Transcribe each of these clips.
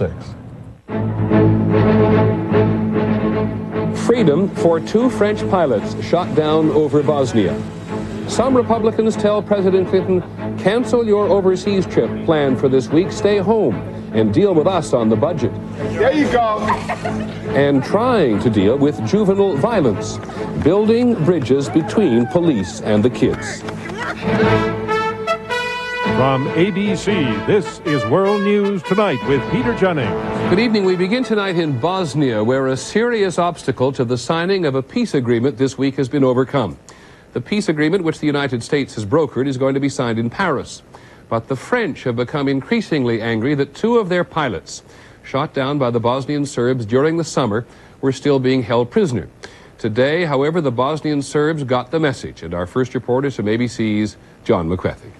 6. Freedom for 2 French pilots shot down over Bosnia. Some Republicans tell President Clinton, cancel your overseas trip planned for this week, stay home and deal with us on the budget. There you go. And trying to deal with juvenile violence, building bridges between police and the kids. From ABC, this is World News Tonight with Peter Jennings. Good evening. We begin tonight in Bosnia, where a serious obstacle to the signing of a peace agreement this week has been overcome. The peace agreement, which the United States has brokered, is going to be signed in Paris. But the French have become increasingly angry that 2 of their pilots, shot down by the Bosnian Serbs during the summer, were still being held prisoner. Today, however, the Bosnian Serbs got the message, and our first reporter is from ABC's John McWethy.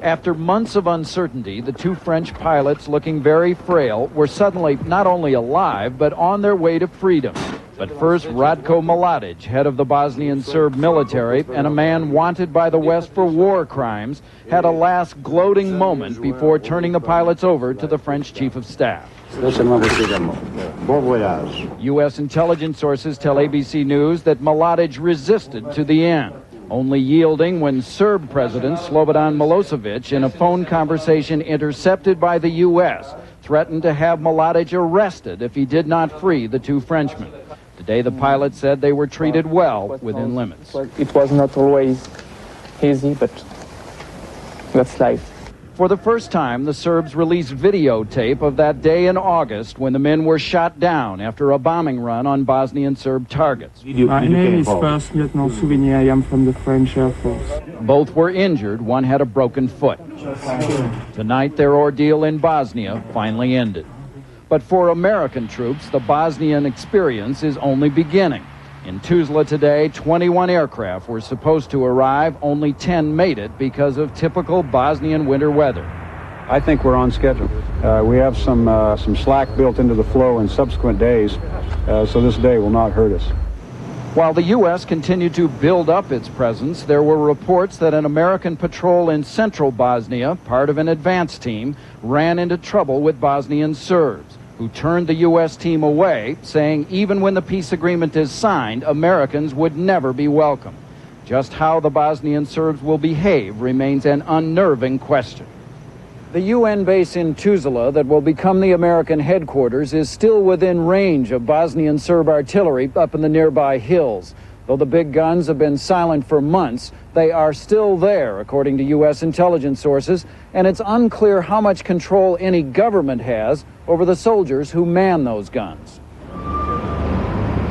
After months of uncertainty, the 2 French pilots, looking very frail, were suddenly not only alive, but on their way to freedom. But first, Ratko Mladic, head of the Bosnian Serb military and a man wanted by the West for war crimes, had a last gloating moment before turning the pilots over to the French chief of staff. U.S. intelligence sources tell ABC News that Mladic resisted to the end, only yielding when Serb President Slobodan Milosevic, in a phone conversation intercepted by the U.S., threatened to have Mladic arrested if he did not free the 2 Frenchmen. Today, the pilot said they were treated well within limits. It was not always easy, but that's life. For the first time, the Serbs released videotape of that day in August when the men were shot down after a bombing run on Bosnian Serb targets. My name is First Lieutenant Souvigny. I am from the French Air Force. Both were injured. One had a broken foot. Tonight, their ordeal in Bosnia finally ended. But for American troops, the Bosnian experience is only beginning. In Tuzla today, 21 aircraft were supposed to arrive. Only 10 made it because of typical Bosnian winter weather. I think we're on schedule. We have some slack built into the flow in subsequent days, so this day will not hurt us. While the U.S. continued to build up its presence, there were reports that an American patrol in central Bosnia, part of an advance team, ran into trouble with Bosnian Serbs, who turned the U.S. team away, saying even when the peace agreement is signed, Americans would never be welcome. Just how the Bosnian Serbs will behave remains an unnerving question. The UN base in Tuzla that will become the American headquarters is still within range of Bosnian Serb artillery up in the nearby hills. Though the big guns have been silent for months, they are still there, according to U.S. intelligence sources, and it's unclear how much control any government has over the soldiers who man those guns.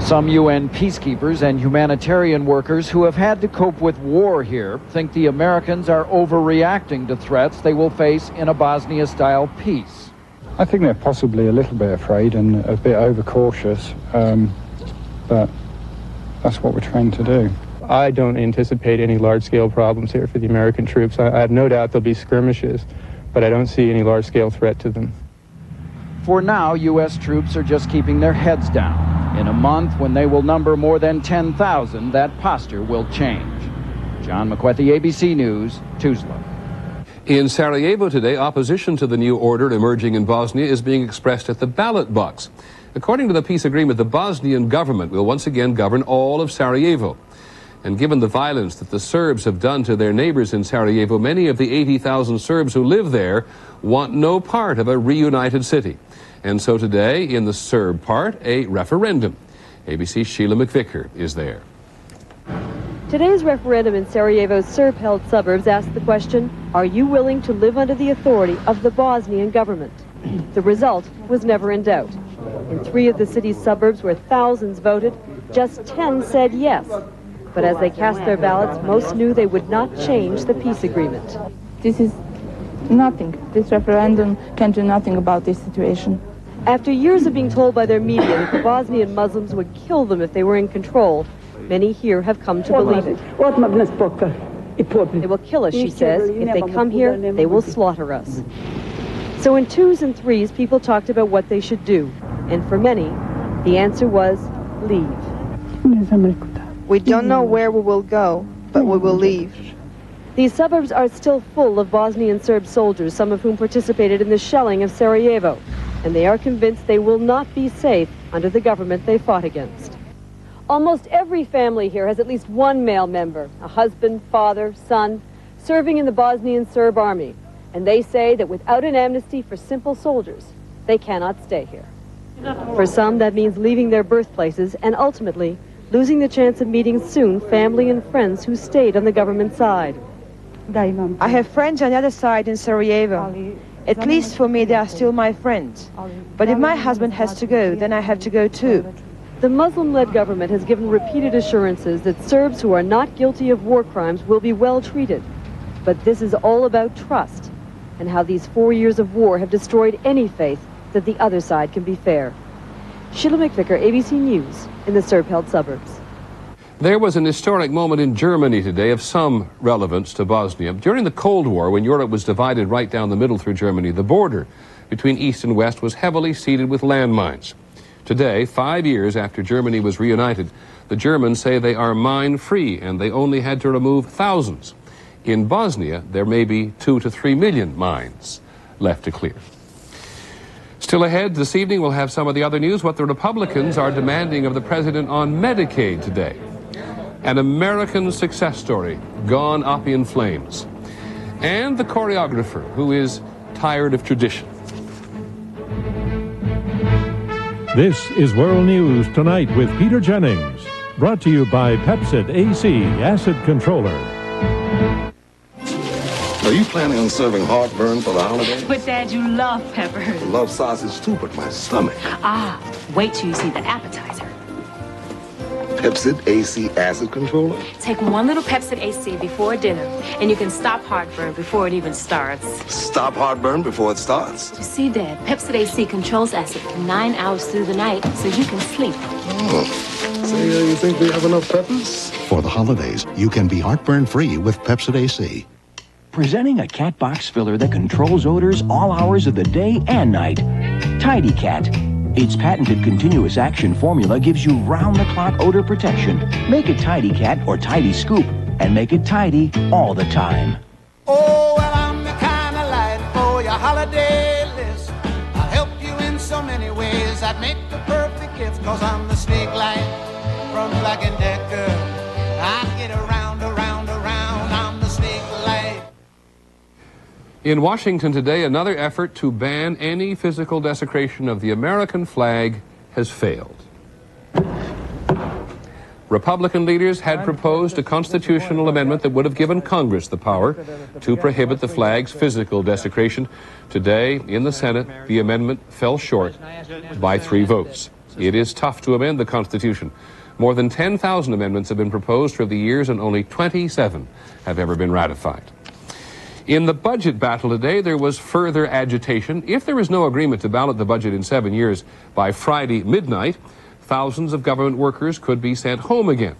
Some UN peacekeepers and humanitarian workers who have had to cope with war here think the Americans are overreacting to threats they will face in a Bosnia-style peace. I think they're possibly a little bit afraid and a bit overcautious, but that's what we're trying to do. I don't anticipate any large-scale problems here for the American troops. I have no doubt there'll be skirmishes, but I don't see any large-scale threat to them. For now, U.S. troops are just keeping their heads down. In a month, when they will number more than 10,000, that posture will change. John McWethy, ABC News, Tuzla. In Sarajevo today, opposition to the new order emerging in Bosnia is being expressed at the ballot box. According to the peace agreement, the Bosnian government will once again govern all of Sarajevo. And given the violence that the Serbs have done to their neighbors in Sarajevo, many of the 80,000 Serbs who live there want no part of a reunited city. And so today, in the Serb part, a referendum. ABC's Sheila McVicker is there. Today's referendum in Sarajevo's Serb-held suburbs asked the question, are you willing to live under the authority of the Bosnian government? The result was never in doubt. In 3 of the city's suburbs where thousands voted, just 10 said yes. But as they cast their ballots, most knew they would not change the peace agreement. This is nothing. This referendum can do nothing about this situation. After years of being told by their media that the Bosnian Muslims would kill them if they were in control, many here have come to believe it. They will kill us, she says. If they come here, they will slaughter us. So in 2s and 3s, people talked about what they should do. And for many, the answer was leave. We don't know where we will go, but we will leave. These suburbs are still full of Bosnian Serb soldiers, some of whom participated in the shelling of Sarajevo, and they are convinced they will not be safe under the government they fought against. Almost every family here has at least one male member, a husband, father, son, serving in the Bosnian Serb army, and they say that without an amnesty for simple soldiers, they cannot stay here. For some, that means leaving their birthplaces and ultimately losing the chance of meeting soon family and friends who stayed on the government side. I have friends on the other side in Sarajevo. At least for me, they are still my friends. But if my husband has to go, then I have to go too. The Muslim-led government has given repeated assurances that Serbs who are not guilty of war crimes will be well treated. But this is all about trust and how these 4 years of war have destroyed any faith that the other side can be fair. Sheila McVicker, ABC News, in the Serb-held suburbs. There was an historic moment in Germany today of some relevance to Bosnia. During the Cold War, when Europe was divided right down the middle through Germany, the border between East and West was heavily seeded with landmines. Today, 5 years after Germany was reunited, the Germans say they are mine-free and they only had to remove thousands. In Bosnia, there may be 2 to 3 million mines left to clear. Still ahead this evening, we'll have some of the other news, what the Republicans are demanding of the president on Medicaid today. An American success story gone up in flames. And the choreographer who is tired of tradition. This is World News Tonight with Peter Jennings. Brought to you by Pepsid AC Acid Controller. Are you planning on serving heartburn for the holiday? But, Dad, you love peppers. I love sausage too, but my stomach. Ah, wait till you see the appetizer. Pepsid AC Acid Controller? Take one little Pepsid AC before dinner, and you can stop heartburn before it even starts. Stop heartburn before it starts? You see, Dad, Pepsid AC controls acid for 9 hours through the night, so you can sleep. Oh. Say, you think we have enough peppers? For the holidays, you can be heartburn-free with Pepsid AC. Presenting a cat box filler that controls odors all hours of the day and night. Tidy Cat. Its patented continuous action formula gives you round-the-clock odor protection. Make it Tidy Cat or Tidy Scoop, and make it tidy all the time. Oh, well, I'm the kind of light for your holiday list. I'll help you in so many ways. I'd make the perfect gift, 'cause I'm the snake light from Black & Decker. I get around, I'm the snake light. In Washington today, another effort to ban any physical desecration of the American flag has failed. Republican leaders had proposed a constitutional amendment that would have given Congress the power to prohibit the flag's physical desecration. Today, in the Senate, the amendment fell short by 3 votes. It is tough to amend the Constitution. More than 10,000 amendments have been proposed through the years, and only 27 have ever been ratified. In the budget battle today, there was further agitation. If there is no agreement to ballot the budget in 7 years by Friday midnight, thousands of government workers could be sent home again.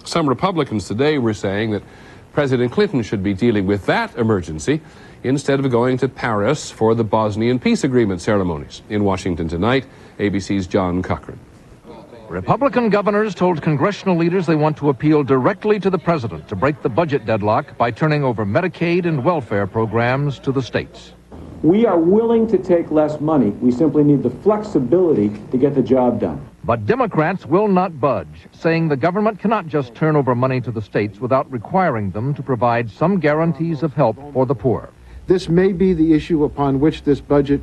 Some Republicans today were saying that President Clinton should be dealing with that emergency instead of going to Paris for the Bosnian peace agreement ceremonies. In Washington tonight, ABC's John Cochran. Republican governors told congressional leaders they want to appeal directly to the president to break the budget deadlock by turning over Medicaid and welfare programs to the states. We are willing to take less money. We simply need the flexibility to get the job done. But Democrats will not budge, saying the government cannot just turn over money to the states without requiring them to provide some guarantees of help for the poor. This may be the issue upon which this budget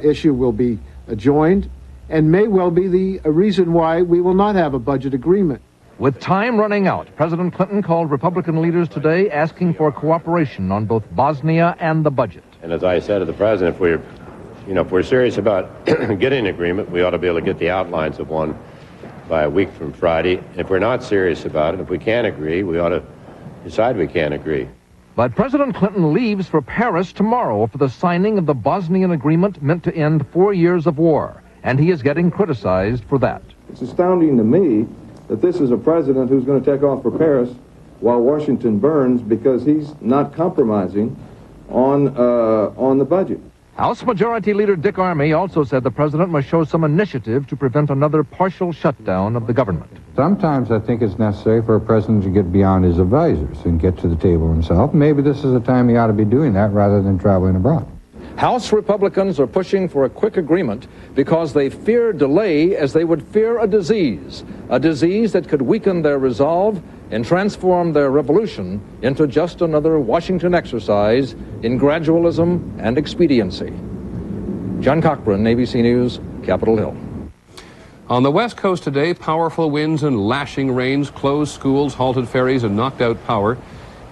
issue will be adjoined, and may well be the reason why we will not have a budget agreement. With time running out, President Clinton called Republican leaders today asking for cooperation on both Bosnia and the budget. And as I said to the president, if we're serious about getting an agreement, we ought to be able to get the outlines of one by a week from Friday. If we're not serious about it, if we can't agree, we ought to decide we can't agree. But President Clinton leaves for Paris tomorrow for the signing of the Bosnian agreement meant to end 4 years of war. And he is getting criticized for that. It's astounding to me that this is a president who's going to take off for Paris while Washington burns, because he's not compromising on the budget. House Majority Leader Dick Armey also said the president must show some initiative to prevent another partial shutdown of the government. Sometimes I think it's necessary for a president to get beyond his advisors and get to the table himself. Maybe this is a time he ought to be doing that rather than traveling abroad. House Republicans are pushing for a quick agreement because they fear delay as they would fear a disease that could weaken their resolve and transform their revolution into just another Washington exercise in gradualism and expediency. John Cochran, ABC News, Capitol Hill. On the West Coast today, powerful winds and lashing rains closed schools, halted ferries, and knocked out power.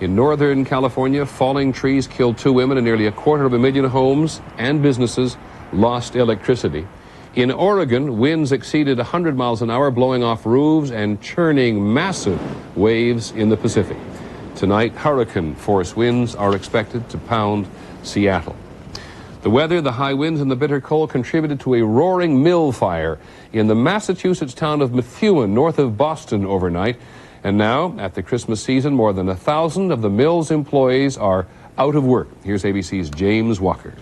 In Northern California, falling trees killed 2 women and nearly 250,000 homes and businesses lost electricity. In Oregon, winds exceeded 100 miles an hour, blowing off roofs and churning massive waves in the Pacific. Tonight, hurricane-force winds are expected to pound Seattle. The weather, the high winds, and the bitter cold contributed to a roaring mill fire in the Massachusetts town of Methuen, north of Boston, overnight. And now, at the Christmas season, more than 1,000 of the mill's employees are out of work. Here's ABC's James Walker.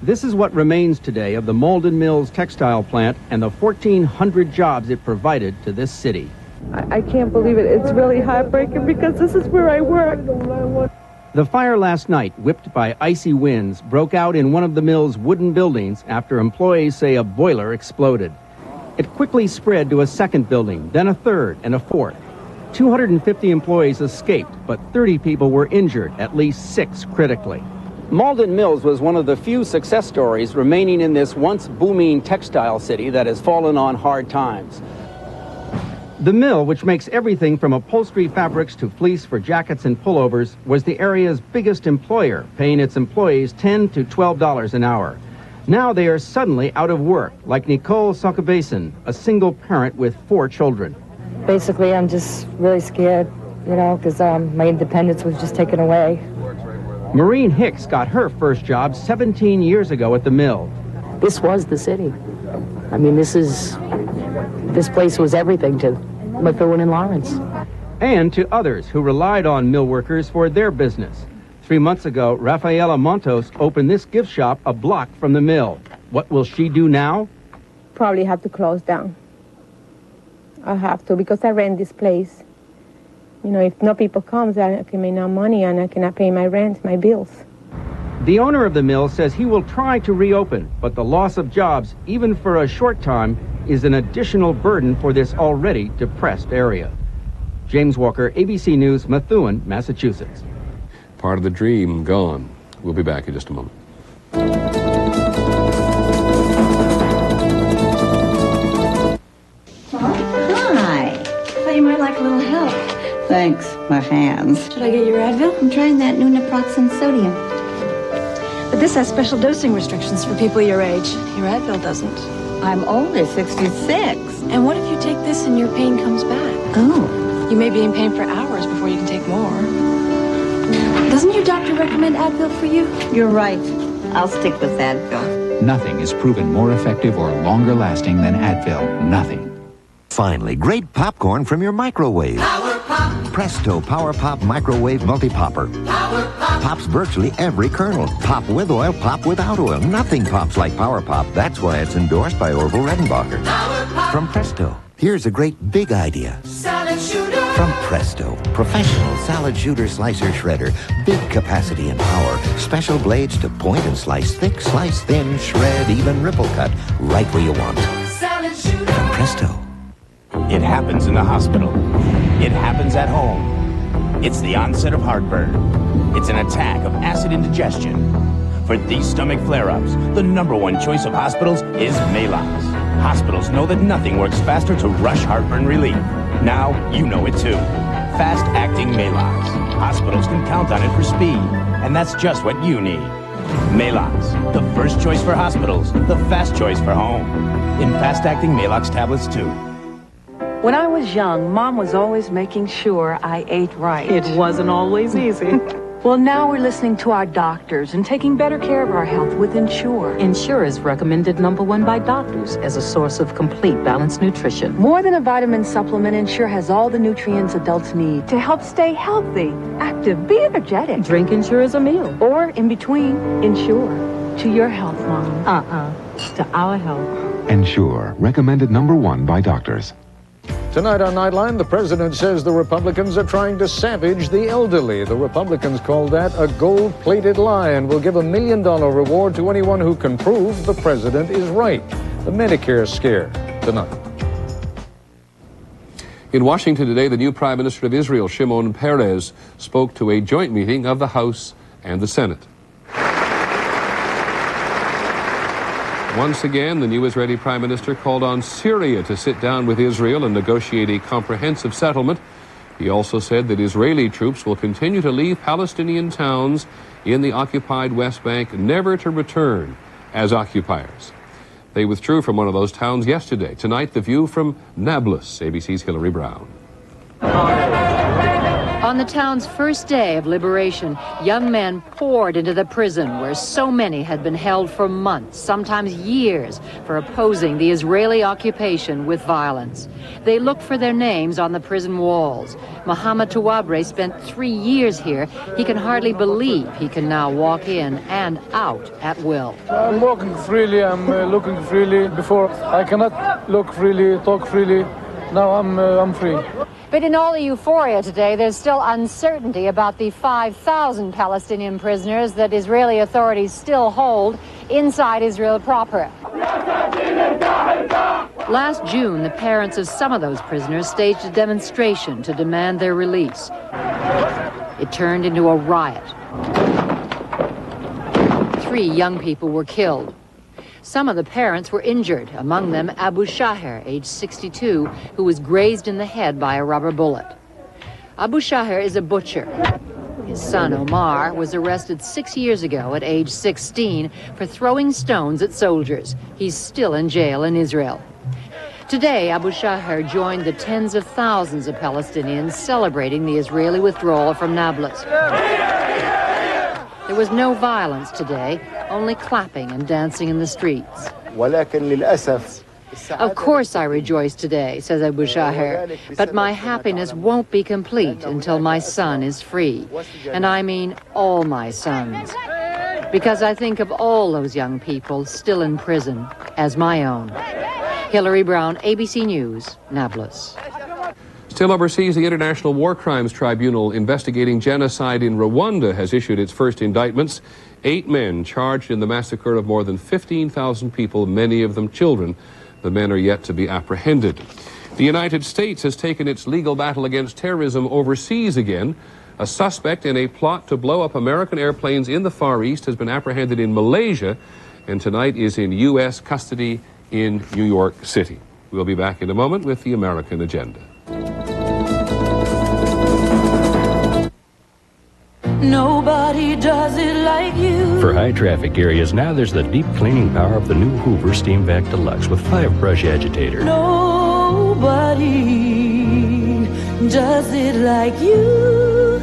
This is what remains today of the Malden Mills textile plant and the 1,400 jobs it provided to this city. I can't believe it. It's really heartbreaking because this is where I work. The fire last night, whipped by icy winds, broke out in one of the mill's wooden buildings after employees say a boiler exploded. It quickly spread to a second building, then a third and a fourth. 250 employees escaped, but 30 people were injured, at least 6 critically. Malden Mills was one of the few success stories remaining in this once booming textile city that has fallen on hard times. The mill, which makes everything from upholstery fabrics to fleece for jackets and pullovers, was the area's biggest employer, paying its employees $10 to $12 an hour. Now they are suddenly out of work, like Nicole Sokabasin, a single parent with 4 children. Basically, I'm just really scared, because my independence was just taken away. Maureen Hicks got her first job 17 years ago at the mill. This was the city. I mean, this place was everything to Methuen and Lawrence. And to others who relied on mill workers for their business. 3 months ago, Rafaela Montos opened this gift shop a block from the mill. What will she do now? Probably have to close down. I have to because I rent this place. If no people comes, I can make no money and I cannot pay my rent, my bills. The owner of the mill says he will try to reopen, but the loss of jobs, even for a short time, is an additional burden for this already depressed area. James Walker, ABC News, Methuen, Massachusetts. Part of the dream gone. We'll be back in just a moment. Hi. Thought you might like a little help. Thanks, my hands. Should I get your Advil? I'm trying that new naproxen sodium. But this has special dosing restrictions for people your age. Your Advil doesn't. I'm older, 66. And what if you take this and your pain comes back? Oh. You may be in pain for hours before you can take more. Doesn't your doctor recommend Advil for you? You're right. I'll stick with Advil. Nothing is proven more effective or longer lasting than Advil. Nothing. Finally, great popcorn from your microwave. Power Pop. Presto Power Pop Microwave Multi-Popper. Power Pop. Pops virtually every kernel. Pop with oil, pop without oil. Nothing pops like Power Pop. That's why it's endorsed by Orville Redenbacher. Power Pop. From Presto, here's a great big idea. Salad shooter. From Presto, professional salad shooter slicer shredder. Big capacity and power. Special blades to point and slice thick, slice thin, shred, even ripple cut. Right where you want. Salad shooter. From Presto. It happens in the hospital. It happens at home. It's the onset of heartburn. It's an attack of acid indigestion. For these stomach flare-ups, the #1 choice of hospitals is Maalox. Hospitals know that nothing works faster to rush heartburn relief. Now you know it too. Fast-acting Maalox. Hospitals can count on it for speed, and that's just what you need. Maalox, the first choice for hospitals, the fast choice for home. In fast-acting Maalox tablets too. When I was young, Mom was always making sure I ate right. It wasn't always easy. Well, now we're listening to our doctors and taking better care of our health with Ensure. Ensure is recommended #1 by doctors as a source of complete balanced nutrition. More than a vitamin supplement, Ensure has all the nutrients adults need to help stay healthy, active, be energetic. Drink Ensure as a meal. Or in between, Ensure. To your health, Mom. To our health. Ensure, recommended #1 by doctors. Tonight on Nightline, the president says the Republicans are trying to savage the elderly. The Republicans call that a gold-plated lie and will give $1 million reward to anyone who can prove the president is right. The Medicare scare tonight. In Washington today, the new Prime Minister of Israel, Shimon Peres, spoke to a joint meeting of the House and the Senate. Once again, the new Israeli Prime Minister called on Syria to sit down with Israel and negotiate a comprehensive settlement. He also said that Israeli troops will continue to leave Palestinian towns in the occupied West Bank, never to return as occupiers. They withdrew from one of those towns yesterday. Tonight, the view from Nablus, ABC's Hillary Brown. On the town's first day of liberation, young men poured into the prison where so many had been held for months, sometimes years, for opposing the Israeli occupation with violence. They looked for their names on the prison walls. Mohammed Touabre spent 3 years here. He can hardly believe he can now walk in and out at will. I'm walking freely, I'm looking freely. Before, I cannot look freely, talk freely. Now I'm free. But in all the euphoria today, there's still uncertainty about the 5,000 Palestinian prisoners that Israeli authorities still hold inside Israel proper. Last June, the parents of some of those prisoners staged a demonstration to demand their release. It turned into a riot. 3 young people were killed. Some of the parents were injured, among them Abu Shaher, age 62, who was grazed in the head by a rubber bullet. Abu Shaher is a butcher. His son, Omar, was arrested 6 years ago at age 16 for throwing stones at soldiers. He's still in jail in Israel. Today, Abu Shaher joined the tens of thousands of Palestinians celebrating the Israeli withdrawal from Nablus. There was no violence today, only clapping and dancing in the streets. Of course I rejoice today, says Abu Shaher, but my happiness won't be complete until my son is free. And I mean all my sons. Because I think of all those young people still in prison as my own. Hillary Brown, ABC News, Nablus. Still overseas, the International War Crimes Tribunal investigating genocide in Rwanda has issued its first indictments. 8 men charged in the massacre of more than 15,000 people, many of them children. The men are yet to be apprehended. The United States has taken its legal battle against terrorism overseas again. A suspect in a plot to blow up American airplanes in the Far East has been apprehended in Malaysia and tonight is in U.S. custody in New York City. We'll be back in a moment with the American Agenda. Nobody does it like you. For high traffic areas, now there's the deep cleaning power of the new Hoover Steam Vac Deluxe with 5-brush agitator. Nobody does it like you.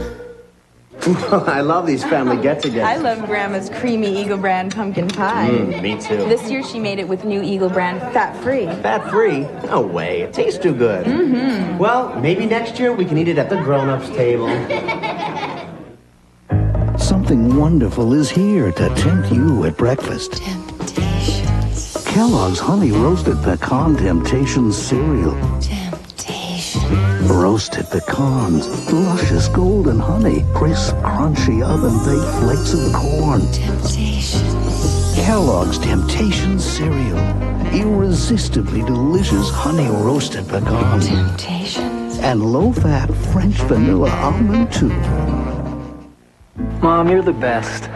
I love these family get-togethers. I love Grandma's creamy Eagle Brand pumpkin pie. Me too. This year she made it with new Eagle Brand fat-free. Fat-free? No way. It tastes too good. Mm-hmm. Well, maybe next year we can eat it at the grown-ups table. Something wonderful is here to tempt you at breakfast. Temptations. Kellogg's Honey Roasted Pecan Temptations cereal. Roasted pecans, luscious golden honey, crisp, crunchy oven-baked flakes of corn. Temptations. Kellogg's Temptations cereal. Irresistibly delicious honey roasted pecan. Temptations. And low-fat French vanilla almond too. Mom, you're the best.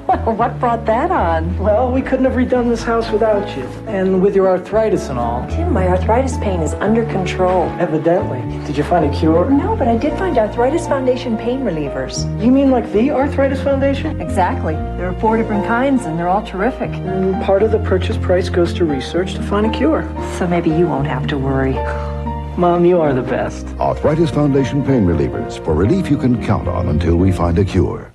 Well, what brought that on? Well, we couldn't have redone this house without you. And with your arthritis and all. Tim, my arthritis pain is under control. Evidently. Did you find a cure? No, but I did find Arthritis Foundation pain relievers. You mean like the Arthritis Foundation? Exactly. There are 4 different kinds, and they're all terrific. And part of the purchase price goes to research to find a cure. So maybe you won't have to worry. Mom, you are the best. Arthritis Foundation pain relievers for relief you can count on until we find a cure.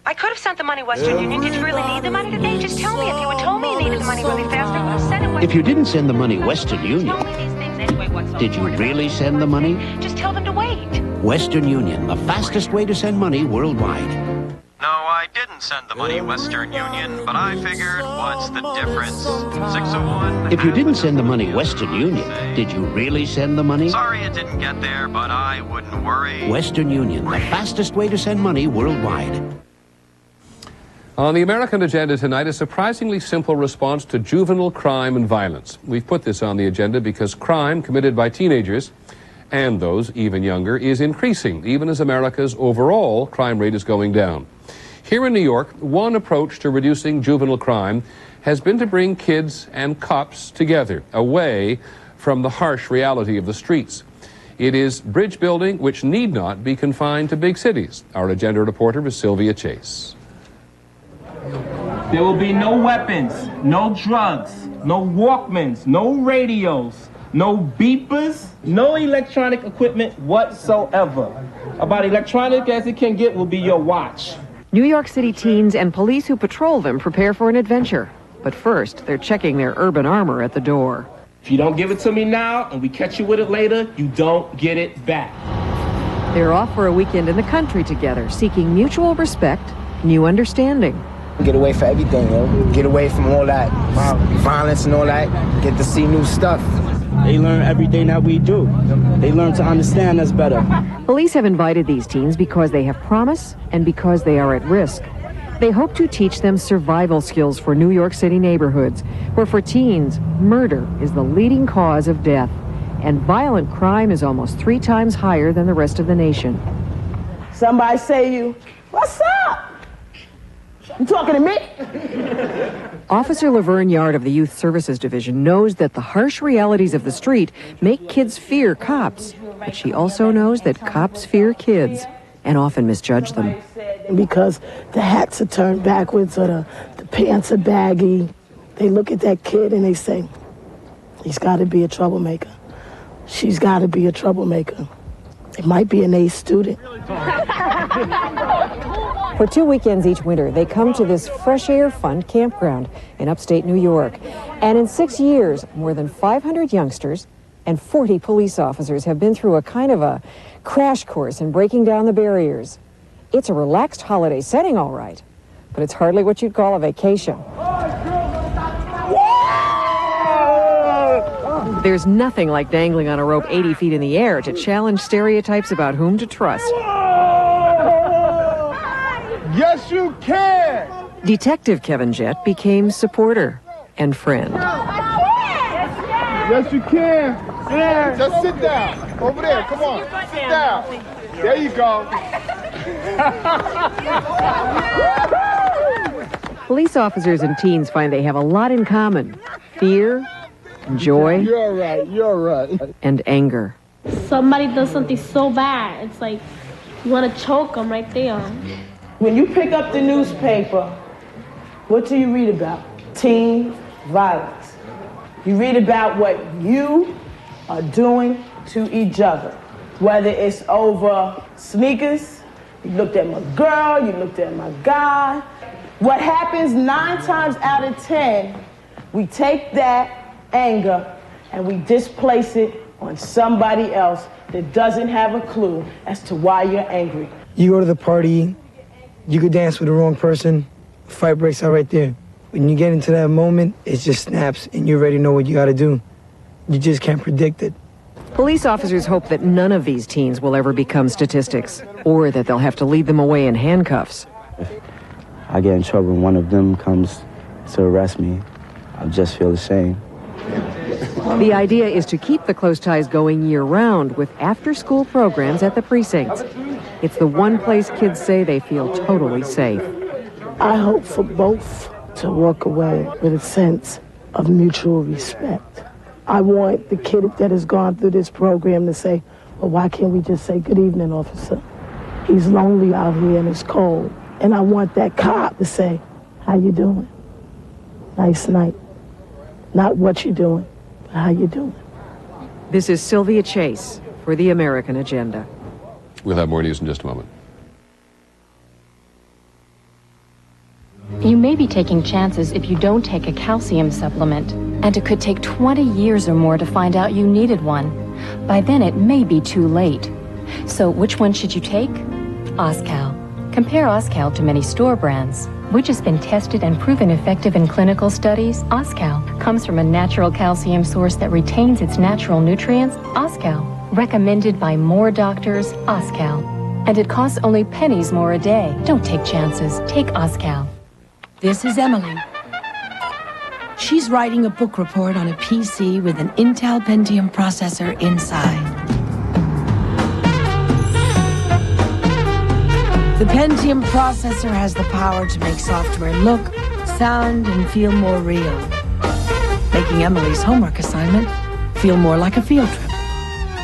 I could have sent the money Western Union. Did you really need the money today? Just tell me. If you had told me you needed the money really fast, I would have sent it Western Union. If you didn't send the money Western Union, did you really send the money? Just tell them to wait. Western Union, the fastest way to send money worldwide. No, I didn't send the money, Western Union, but I figured, what's the difference? 601... If you didn't send the money Western Union, did you really send the money? Sorry it didn't get there, but I wouldn't worry. Western Union, the fastest way to send money worldwide. On the American agenda tonight, a surprisingly simple response to juvenile crime and violence. We've put this on the agenda because crime committed by teenagers, and those even younger, is increasing, even as America's overall crime rate is going down. Here in New York, one approach to reducing juvenile crime has been to bring kids and cops together, away from the harsh reality of the streets. It is bridge building which need not be confined to big cities. Our agenda reporter is Sylvia Chase. There will be no weapons, no drugs, no Walkmans, no radios, no beepers, no electronic equipment whatsoever. About electronic as it can get will be your watch. New York City teens and police who patrol them prepare for an adventure. But first, they're checking their urban armor at the door. If you don't give it to me now and we catch you with it later, you don't get it back. They're off for a weekend in the country together, seeking mutual respect, new understanding. Get away from everything, yo. Get away from all that violence and all that. Get to see new stuff. They learn everything that we do. They learn to understand us better. Police have invited these teens because they have promise and because they are at risk. They hope to teach them survival skills for New York City neighborhoods, where for teens, murder is the leading cause of death, and violent crime is almost 3 times higher than the rest of the nation. Somebody say you, what's up? You talking to me? Officer Laverne Yard of the Youth Services Division knows that the harsh realities of the street make kids fear cops, but she also knows that cops fear kids and often misjudge them. Because the hats are turned backwards or the pants are baggy, they look at that kid and they say, he's got to be a troublemaker. She's got to be a troublemaker. It might be an A student. For 2 weekends each winter, they come to this Fresh Air Fund campground in upstate New York. And in 6 years, more than 500 youngsters and 40 police officers have been through a kind of a crash course in breaking down the barriers. It's a relaxed holiday setting, all right, but it's hardly what you'd call a vacation. There's nothing like dangling on a rope 80 feet in the air to challenge stereotypes about whom to trust. Yes, you can! Detective Kevin Jett became supporter and friend. Yes, you can. Yeah. Just sit down. Over there. Come on. Sit down. There you go. Police officers and teens find they have a lot in common. Fear, joy, You're right. You're right. and anger. Somebody does something so bad, it's like you want to choke them right there. When you pick up the newspaper, what do you read about? Teen violence. You read about what you are doing to each other. Whether it's over sneakers, you looked at my girl, you looked at my guy. What happens 9 times out of 10, we take that anger and we displace it on somebody else that doesn't have a clue as to why you're angry. You go to the party, you could dance with the wrong person, fight breaks out right there. When you get into that moment, it just snaps and you already know what you gotta do. You just can't predict it. Police officers hope that none of these teens will ever become statistics, or that they'll have to lead them away in handcuffs. If I get in trouble and one of them comes to arrest me, I'll just feel ashamed. The idea is to keep the close ties going year-round with after-school programs at the precincts. It's the one place kids say they feel totally safe. I hope for both to walk away with a sense of mutual respect. I want the kid that has gone through this program to say, well, why can't we just say, good evening, officer? He's lonely out here and it's cold. And I want that cop to say, how you doing? Nice night. Not what you doing, but how you doing? This is Sylvia Chase for the American Agenda. We'll have more news in just a moment. You may be taking chances if you don't take a calcium supplement, and it could take 20 years or more to find out you needed one. By then, it may be too late. So which one should you take? Oscal. Compare Oscal to many store brands. Which has been tested and proven effective in clinical studies? Oscal comes from a natural calcium source that retains its natural nutrients. Oscal, recommended by more doctors. Oscal. And it costs only pennies more a day. Don't take chances. Take Oscal. This is Emily. She's writing a book report on a PC with an Intel Pentium processor inside. The Pentium processor has the power to make software look, sound, and feel more real, making Emily's homework assignment feel more like a field trip.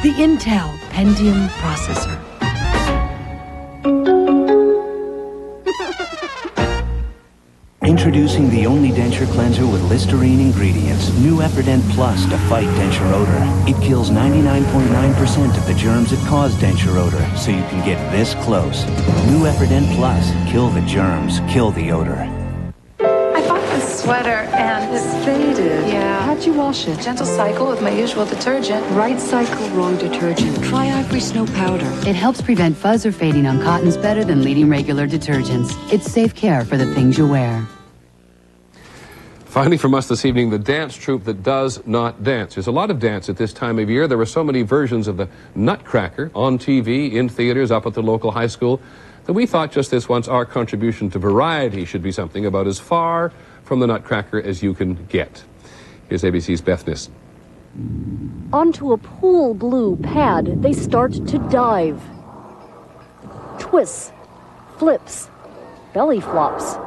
The Intel Pentium processor. Introducing the only denture cleanser with Listerine ingredients, New Epident Plus to fight denture odor. It kills 99.9% of the germs that cause denture odor, so you can get this close. New Epident Plus. Kill the germs, kill the odor. I bought this sweater and it's faded. Yeah. How'd you wash it? Gentle cycle with my usual detergent. Right cycle, wrong detergent. Try Ivory Snow Powder. It helps prevent fuzz or fading on cottons better than leading regular detergents. It's safe care for the things you wear. Finally from us this evening, the dance troupe that does not dance. There's a lot of dance at this time of year. There were so many versions of the Nutcracker on TV, in theaters, up at the local high school, that we thought just this once our contribution to variety should be something about as far from the Nutcracker as you can get. Here's ABC's Beth Nissen. Onto a pool blue pad, they start to dive. Twists, flips, belly flops.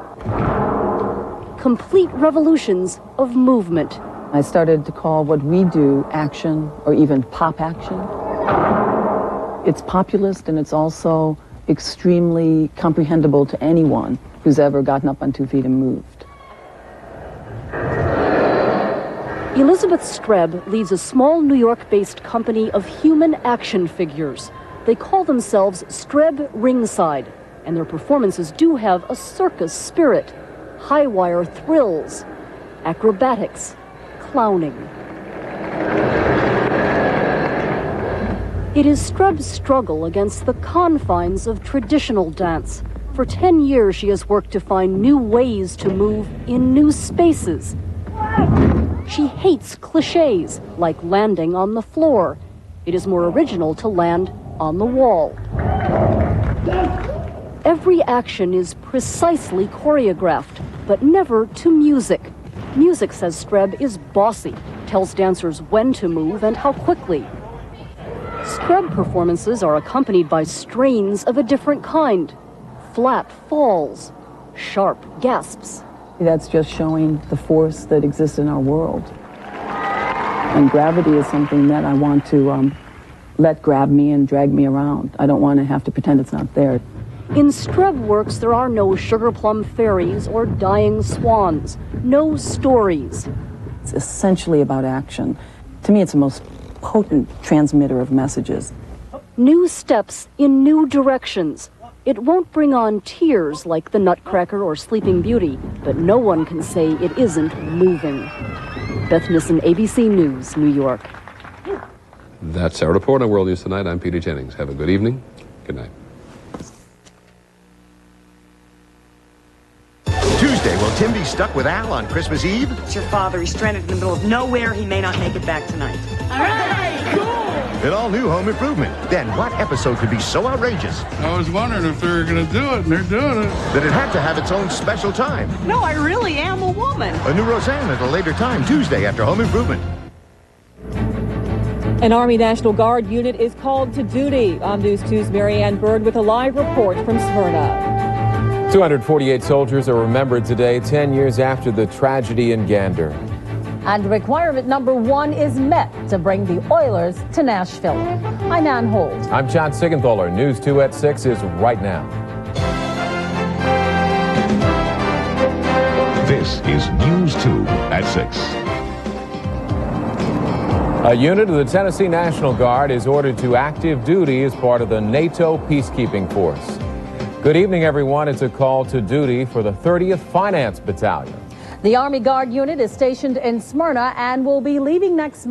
Complete revolutions of movement. I started to call what we do action, or even pop action. It's populist and it's also extremely comprehensible to anyone who's ever gotten up on 2 feet and moved. Elizabeth Streb leads a small New York-based company of human action figures. They call themselves Streb Ringside, and their performances do have a circus spirit. High-wire thrills, acrobatics, clowning. It is Streb's struggle against the confines of traditional dance. For 10 years, she has worked to find new ways to move in new spaces. She hates cliches, like landing on the floor. It is more original to land on the wall. Every action is precisely choreographed, but never to music. Music, says Streb, is bossy, tells dancers when to move and how quickly. Streb performances are accompanied by strains of a different kind. Flat falls, sharp gasps. That's just showing the force that exists in our world. And gravity is something that I want to let grab me and drag me around. I don't want to have to pretend it's not there. In Streb works, there are no sugar plum fairies or dying swans, no stories. It's essentially about action. To me, it's the most potent transmitter of messages. New steps in new directions. It won't bring on tears like the Nutcracker or Sleeping Beauty, but no one can say it isn't moving. Beth Nissen, ABC News, New York. That's our report on World News Tonight. I'm Peter Jennings. Have a good evening. Good night. Tuesday, will Tim be stuck with Al on Christmas Eve? It's your father. He's stranded in the middle of nowhere. He may not make it back tonight. All right, cool. An all-new Home Improvement. Then what episode could be so outrageous? I was wondering if they were going to do it, and they're doing it. That it had to have its own special time. No, I really am a woman. A new Roseanne at a later time, Tuesday after Home Improvement. An Army National Guard unit is called to duty. On News 2's Marianne Bird with a live report from Smyrna. 248 soldiers are remembered today, 10 years after the tragedy in Gander. And requirement number 1 is met to bring the Oilers to Nashville. I'm Ann Holt. I'm John Sigenthaler. News 2 at 6 is right now. This is News 2 at 6. A unit of the Tennessee National Guard is ordered to active duty as part of the NATO peacekeeping force. Good evening, everyone. It's a call to duty for the 30th Finance Battalion. The Army Guard unit is stationed in Smyrna and will be leaving next month.